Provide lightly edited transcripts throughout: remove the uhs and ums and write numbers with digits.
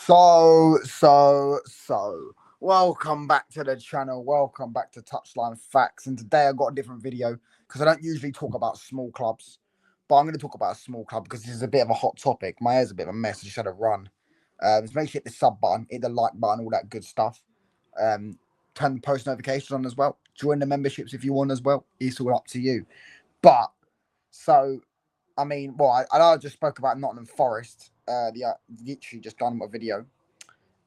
So, welcome back to the channel. Welcome back to Touchline Facts. And today I got a different video because I don't usually talk about small clubs, but I'm going to talk about a small club because this is a bit of a hot topic. My hair's a bit of a mess. I just had a run. Just make sure you hit the sub button, hit the like button, all that good stuff. Turn the post notifications on as well. Join the memberships if you want as well. It's all up to you. But I know I just spoke about Nottingham Forest. Literally just done a video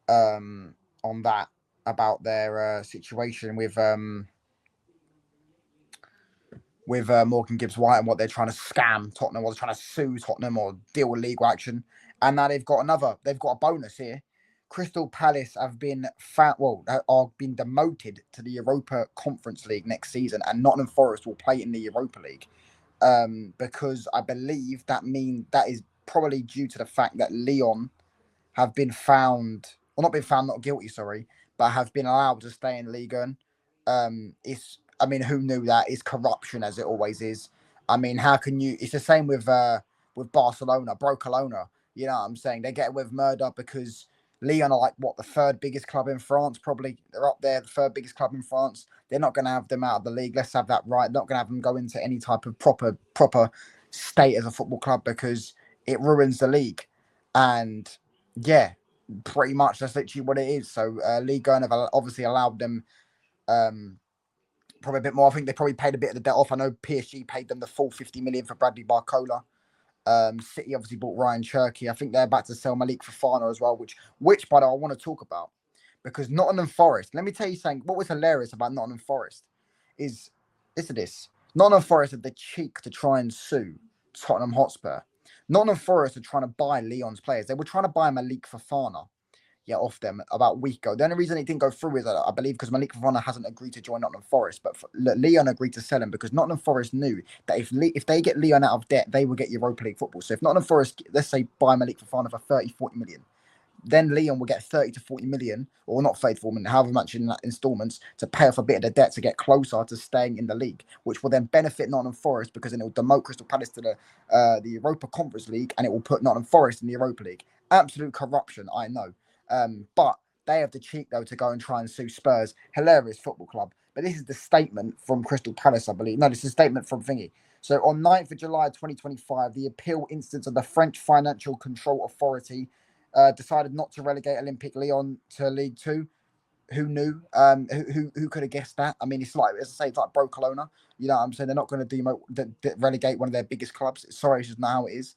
on that about their situation with Morgan Gibbs White and what they're trying to scam Tottenham, or they're trying to sue Tottenham or deal with legal action. And now they've got a bonus here. Crystal Palace have been been demoted to the Europa Conference League next season, and Nottingham Forest will play in the Europa League. Because I believe that is probably due to the fact that Lyon have been found, or not been found not guilty, sorry, but have been allowed to stay in Ligue 1. Who knew that? It's corruption, as it always is. I mean, how can you? It's the same with Barcelona, Brocalona. You know what I'm saying? They get away with murder because Lyon are like the third biggest club in France. Probably they're up there, the third biggest club in France. They're not going to have them out of the league. Let's have that right. Not going to have them go into any type of proper state as a football club because it ruins the league. And yeah, pretty much that's literally what it is. So Ligue 1 have obviously allowed them probably a bit more. I think they probably paid a bit of the debt off. I know PSG paid them the full 50 million for Bradley Barcola. City obviously bought Ryan Cherky. I think they're about to sell Malik Fofana as well, which by the way, I want to talk about. Because Nottingham Forest, let me tell you something. What was hilarious about Nottingham Forest is, listen to this. Nottingham Forest had the cheek to try and sue Tottenham Hotspur. Nottingham Forest are trying to buy Lyon's players. They were trying to buy Malik Fofana off them about a week ago. The only reason it didn't go through is, I believe, because Malik Fofana hasn't agreed to join Nottingham Forest, but Lyon agreed to sell him because Nottingham Forest knew that if they get Lyon out of debt, they will get Europa League football. So if Nottingham Forest, let's say, buy Malik Fofana for 30-40 million, then Lyon will get 30 to 40 million, or not 30 to 40 million, however much in installments, to pay off a bit of the debt to get closer to staying in the league, which will then benefit Nottingham Forest because then it will demote Crystal Palace to the Europa Conference League, and it will put Nottingham Forest in the Europa League. Absolute corruption, I know. But they have the cheek, though, to go and try and sue Spurs. Hilarious football club. But this is the statement from Crystal Palace, I believe. No, this is a statement from Thingy. So on 9th of July 2025, the appeal instance of the French Financial Control Authority decided not to relegate Olympique Lyon to League 2. Who knew? Who could have guessed that? I mean, it's like, as I say, it's like Brocalona. You know what I'm saying? They're not going to relegate one of their biggest clubs. Sorry, it's just not how it is.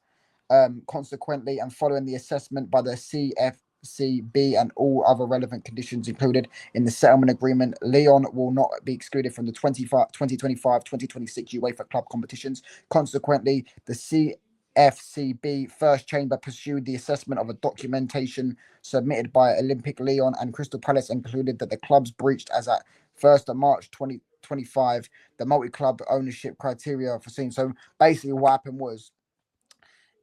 Consequently, and following the assessment by the CFCB and all other relevant conditions included in the settlement agreement, Lyon will not be excluded from the 2025-2026 UEFA club competitions. Consequently, the CFCB first chamber pursued the assessment of a documentation submitted by Olympique Lyon and Crystal Palace and concluded that the clubs breached, as at 1st of March 2025, the multi-club ownership criteria foreseen. So basically what happened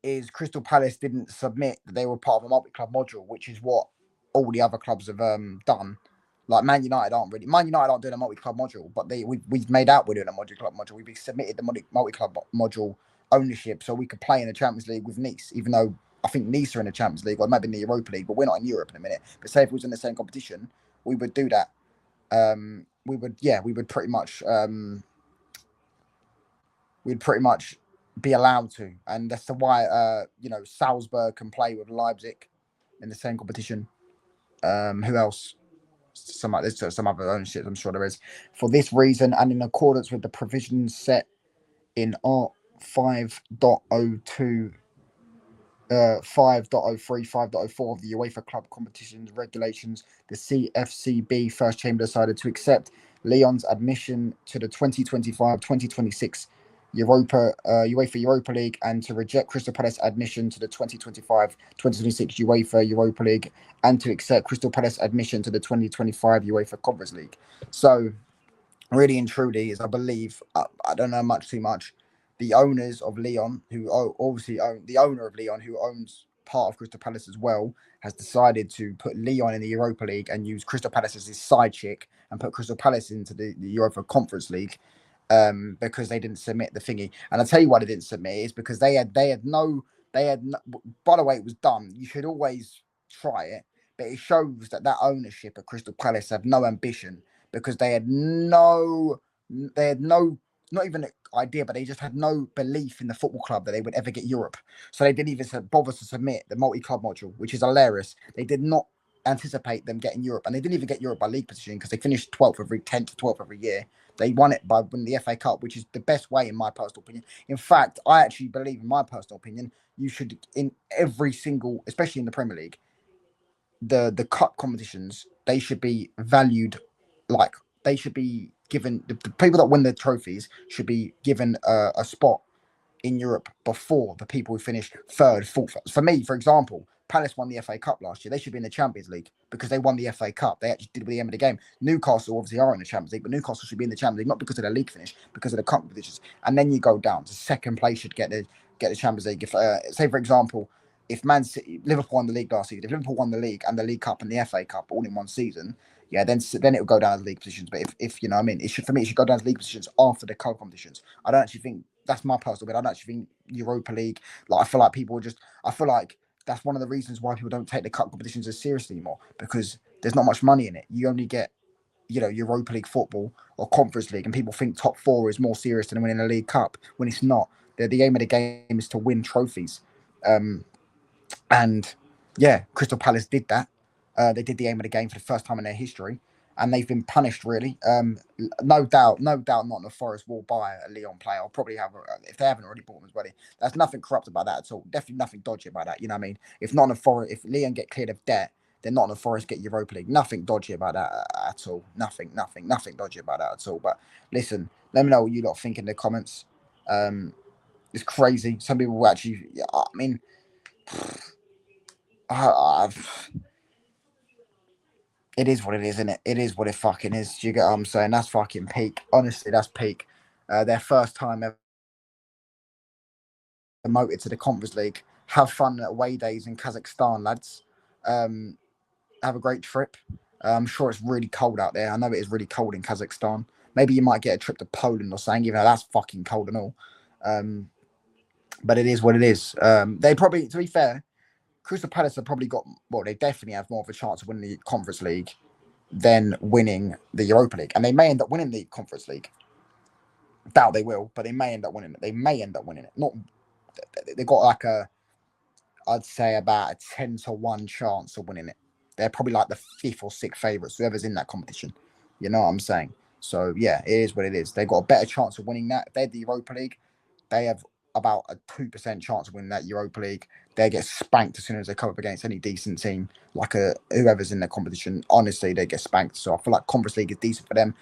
is Crystal Palace didn't submit that they were part of a multi-club module, which is what all the other clubs have done. Like Man United aren't doing a multi-club module, but we've made out we're doing a multi-club module. We've submitted the multi-club module ownership so we could play in the Champions League with Nice, even though I think Nice are in the Champions League, or maybe in the Europa League, but we're not in Europe in a minute. But say if we was in the same competition, we would do that. We would pretty much be allowed to, and that's why Salzburg can play with Leipzig in the same competition. Who else? There's some other ownership, I'm sure there is. For this reason, and in accordance with the provisions set in Art 5.02, 5.03, 5.04 of the UEFA Club Competitions Regulations, the CFCB First Chamber decided to accept Lyon's admission to the 2025-2026 UEFA Europa League and to reject Crystal Palace admission to the 2025-2026 UEFA Europa League and to accept Crystal Palace admission to the 2025 UEFA Conference League. So, really and truly, is I believe, I don't know too much, the owners of Lyon, who obviously own the owner of Lyon, who owns part of Crystal Palace as well, has decided to put Lyon in the Europa League and use Crystal Palace as his side chick and put Crystal Palace into the Europa Conference League. Because they didn't submit the thingy, and I'll tell you why they didn't submit is because they had no. By the way, it was done. You should always try it. but it shows that ownership at Crystal Palace have no ambition because they had no, not even an idea, but they just had no belief in the football club that they would ever get Europe. So they didn't even bother to submit the multi-club module, which is hilarious. They did not anticipate them getting Europe, and they didn't even get Europe by league position because they finished 12th every 10th to 12th every year. They won it by winning the FA Cup, which is the best way, in my personal opinion. In fact, I actually believe, in my personal opinion, you should, in every single, especially in the Premier League, the cup competitions, they should be valued like they should be given the people that win the trophies should be given a spot in Europe before the people who finished third, fourth. For me, for example, Palace won the FA Cup last year. They should be in the Champions League because they won the FA Cup. They actually did with the end of the game. Newcastle obviously are in the Champions League, but Newcastle should be in the Champions League not because of their league finish, because of the cup competitions. And then you go down to second place should get the Champions League. If say for example, if Liverpool won the league last season, if Liverpool won the league and the League Cup and the FA Cup all in one season, yeah, then it will go down as league positions. But if you know what I mean, it should go down as league positions after the cup competitions. I don't actually think that's my personal opinion. I don't actually think Europa League. Like I feel like people just. I feel like that's one of the reasons why people don't take the cup competitions as seriously anymore because there's not much money in it. You only get Europa League football or Conference League, and people think top four is more serious than winning a League Cup when it's not. The aim of the game is to win trophies. And yeah, Crystal Palace did that. They did the aim of the game for the first time in their history, and they've been punished really. No doubt, N.Forrest will buy a Leon player. I'll probably have, if they haven't already bought him as well. There's nothing corrupt about that at all. Definitely nothing dodgy about that. You know what I mean? If Leon get cleared of debt, then N.Forrest get Europa League. Nothing dodgy about that at all. Nothing dodgy about that at all. But listen, let me know what you lot think in the comments. It's crazy. Some people will actually. I mean. It is what it is, isn't it? It is what it fucking is. Do you get what I'm saying? That's fucking peak. Honestly, that's peak. Their first time ever demoted to the Conference League. Have fun at away days in Kazakhstan, lads. Have a great trip. I'm sure it's really cold out there. I know it is really cold in Kazakhstan. Maybe you might get a trip to Poland or something, even though that's fucking cold and all. But it is what it is. They probably, to be fair, Crystal Palace have probably got, well, they definitely have more of a chance of winning the Conference League than winning the Europa League. And they may end up winning the Conference League. Doubt they will, but they may end up winning it. They may end up winning it. Not, they've got like I'd say about a 10-1 chance of winning it. They're probably like the fifth or sixth favourites, whoever's in that competition. You know what I'm saying? So yeah, it is what it is. They've got a better chance of winning that. If they're the Europa League, they have about a 2% chance of winning that Europa League. They get spanked as soon as they come up against any decent team, like whoever's in their competition. Honestly, they get spanked. So I feel like Conference League is decent for them.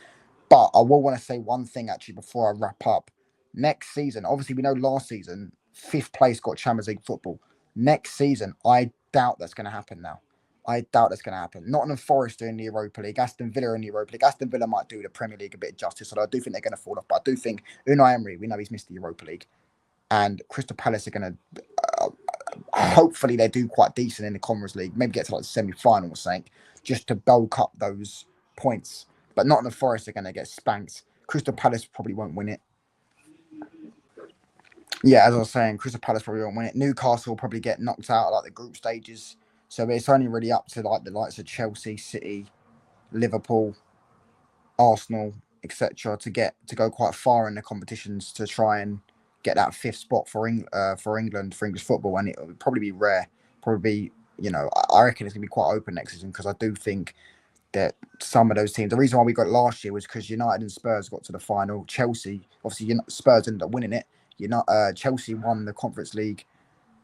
But I will want to say one thing actually before I wrap up. Next season, obviously we know last season, fifth place got Champions League football. Next season, I doubt that's going to happen now. I doubt that's going to happen. N.Forrest in the Europa League, Aston Villa in the Europa League. Aston Villa might do the Premier League a bit of justice, so I do think they're going to fall off. But I do think Unai Emery, we know he's missed the Europa League. And Crystal Palace are going to, hopefully they do quite decent in the Conference League, maybe get to like the semi-final or something, just to bulk up those points. But N.Forrest are going to get spanked. Crystal Palace probably won't win it. Yeah, as I was saying, Crystal Palace probably won't win it. Newcastle will probably get knocked out at like the group stages. So it's only really up to like the likes of Chelsea, City, Liverpool, Arsenal, etc. to go quite far in the competitions to try and get that fifth spot for England for English football, and it would probably be rare. Probably be, I reckon it's gonna be quite open next season because I do think that some of those teams. The reason why we got it last year was because United and Spurs got to the final. Chelsea, obviously, Spurs ended up winning it. Chelsea won the Conference League.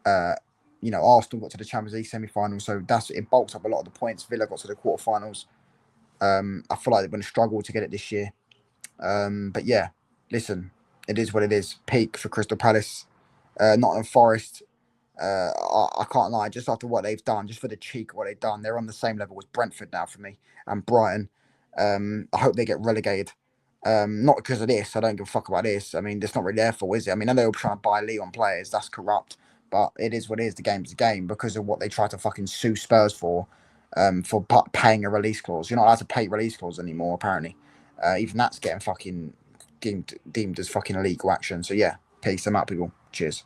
Arsenal got to the Champions League semi-final, so it bulks up a lot of the points. Villa got to the quarterfinals. I feel like they're going to struggle to get it this year. But yeah, listen, it is what it is. Peak for Crystal Palace. N.Forrest. I can't lie, just after what they've done, just for the cheek of what they've done, they're on the same level as Brentford now for me and Brighton. I hope they get relegated. Not because of this. I don't give a fuck about this. I mean, it's not really their fault, is it? I mean, I know they'll try and buy Leon players. That's corrupt. But it is what it is. The game's the game because of what they try to fucking sue Spurs for paying a release clause. You're not allowed to pay release clause anymore, apparently. Even that's getting fucking deemed as fucking illegal action. So yeah, peace. I'm out, people. Cheers.